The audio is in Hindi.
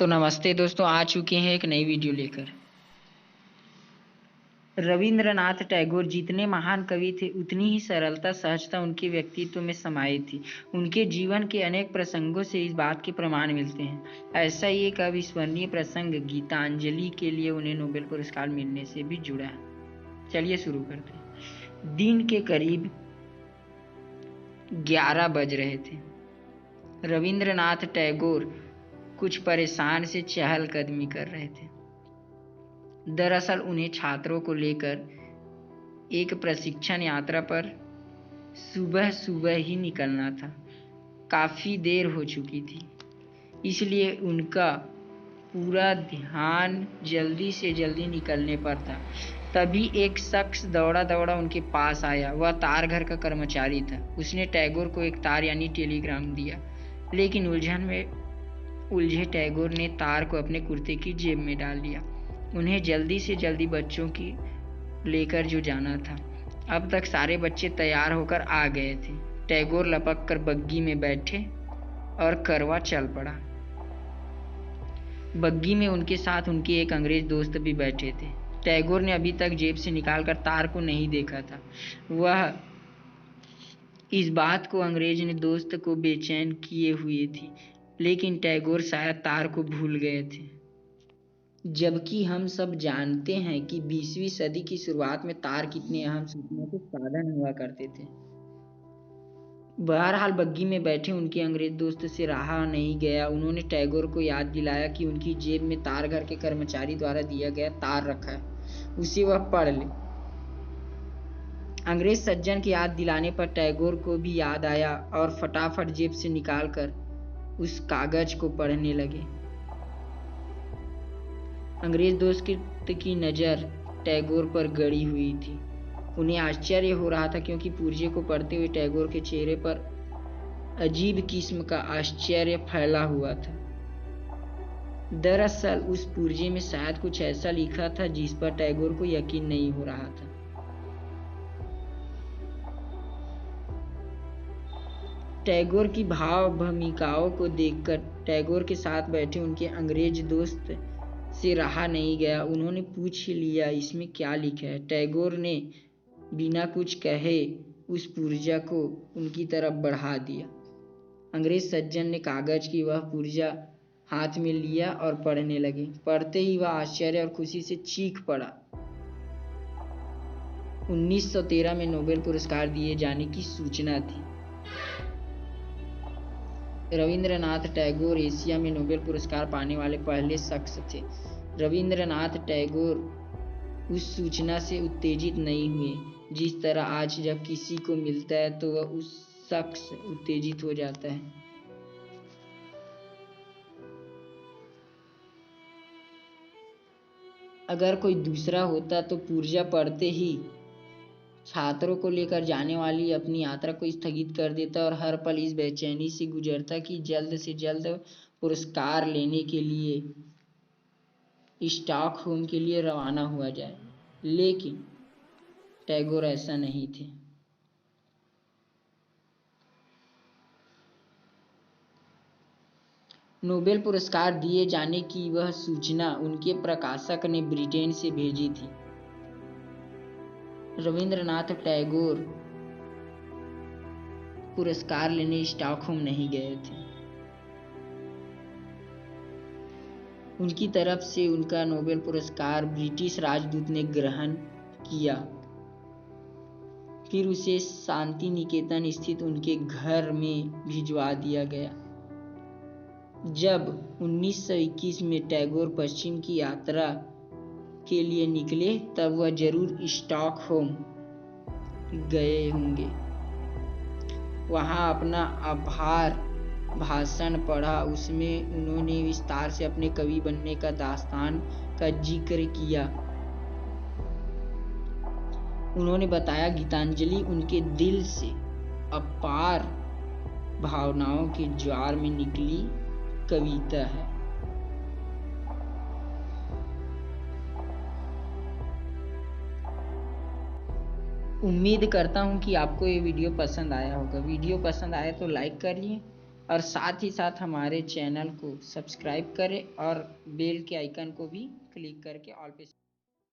तो नमस्ते दोस्तों, आ चुके हैं एक नई वीडियो लेकर। रविंद्रनाथ टैगोर जितने महान कवि थे, उतनी ही सरलता सहजता उनके व्यक्तित्व में समाई थी। उनके जीवन के अनेक प्रसंगों से इस बात के प्रमाण मिलते हैं। ऐसा ही एक अविस्मरणीय प्रसंग गीतांजलि के लिए उन्हें नोबेल पुरस्कार मिलने से भी जुड़ा है। चलिए शुरू करते हैं। दिन के करीब 11 बज रहे थे। रविंद्रनाथ टैगोर कुछ परेशान से चहलकदमी कर रहे थे। दरअसल उन्हें छात्रों को लेकर एक प्रशिक्षण यात्रा पर सुबह सुबह ही निकलना था। काफी देर हो चुकी थी, इसलिए उनका पूरा ध्यान जल्दी से जल्दी निकलने पर था। तभी एक शख्स दौड़ा दौड़ा उनके पास आया। वह तार घर का कर्मचारी था। उसने टैगोर को एक तार यानी टेलीग्राम दिया, लेकिन उलझन में उलझे टैगोर ने तार को अपने कुर्ते की जेब में डाल दिया। उन्हें जल्दी से जल्दी बच्चों की लेकर जो जाना था। अब तक सारे बच्चे तैयार होकर आ गए थे। टैगोर लपक कर बग्गी में बैठे और करवा चल पड़ा। बग्गी में उनके साथ उनके एक अंग्रेज दोस्त भी बैठे थे। टैगोर ने अभी तक जेब से निकालकर तार को नहीं देखा था। वह इस बात को अंग्रेज ने दोस्त को बेचैन किए हुए थी, लेकिन टैगोर शायद तार को भूल गए थे। जबकि हम सब जानते हैं कि 20वीं सदी की शुरुआत में तार कितने अहम सूचना के साधन हुआ करते थे। बहरहाल बग्गी में बैठे उनके अंग्रेज दोस्त से रहा नहीं गया। उन्होंने टैगोर को याद दिलाया कि उनकी जेब में तार घर के कर्मचारी द्वारा दिया गया तार रखा है, उसे वह पढ़ ले। अंग्रेज सज्जन की याद दिलाने पर टैगोर को भी याद आया और फटाफट जेब से निकालकर उस कागज को पढ़ने लगे। अंग्रेज दोस्त की नज़र टैगोर पर गड़ी हुई थी। उन्हें आश्चर्य हो रहा था, क्योंकि पुर्जे को पढ़ते हुए टैगोर के चेहरे पर अजीब किस्म का आश्चर्य फैला हुआ था। दरअसल उस पुर्जे में शायद कुछ ऐसा लिखा था जिस पर टैगोर को यकीन नहीं हो रहा था। टैगोर की भाव भूमिकाओं को देखकर टैगोर के साथ बैठे उनके अंग्रेज दोस्त से रहा नहीं गया। उन्होंने पूछ ही लिया, इसमें क्या लिखा है? टैगोर ने बिना कुछ कहे उस पुर्जा को उनकी तरफ बढ़ा दिया। अंग्रेज सज्जन ने कागज की वह पुर्जा हाथ में लिया और पढ़ने लगे। पढ़ते ही वह आश्चर्य और खुशी से चीख पड़ा। 1913 में नोबेल पुरस्कार दिए जाने की सूचना थी। रविंद्रनाथ टैगोर एशिया में नोबेल पुरस्कार पाने वाले पहले शख्स थे। रविंद्रनाथ टैगोर उस सूचना से उत्तेजित नहीं हुए जिस तरह आज जब किसी को मिलता है तो वह उस शख्स उत्तेजित हो जाता है। अगर कोई दूसरा होता तो पुर्जा पढ़ते ही छात्रों को लेकर जाने वाली अपनी यात्रा को स्थगित कर देता और हर पल इस बेचैनी से गुजरता कि जल्द से जल्द पुरस्कार लेने के लिए स्टॉकहोम के लिए रवाना हुआ जाए। लेकिन टैगोर ऐसा नहीं थे। नोबेल पुरस्कार दिए जाने की वह सूचना उनके प्रकाशक ने ब्रिटेन से भेजी थी। रविंद्रनाथ टैगोर पुरस्कार लेने स्टॉकहोम नहीं गए थे। उनकी तरफ से उनका नोबेल पुरस्कार ब्रिटिश राजदूत ने ग्रहण किया। फिर उसे शांति निकेतन स्थित उनके घर में भिजवा दिया गया। जब 1921 में टैगोर पश्चिम की यात्रा के लिए निकले, तब वह जरूर स्टॉकहोम गए होंगे। वहां अपना आभार भाषण पढ़ा। उसमें उन्होंने विस्तार से अपने कवि बनने का दास्तान का जिक्र किया। उन्होंने बताया, गीतांजलि उनके दिल से अपार भावनाओं के ज्वार में निकली कविता है। उम्मीद करता हूँ कि आपको ये वीडियो पसंद आया होगा। वीडियो पसंद आए तो लाइक करिए और साथ ही साथ हमारे चैनल को सब्सक्राइब करें और बेल के आइकन को भी क्लिक करके ऑल पे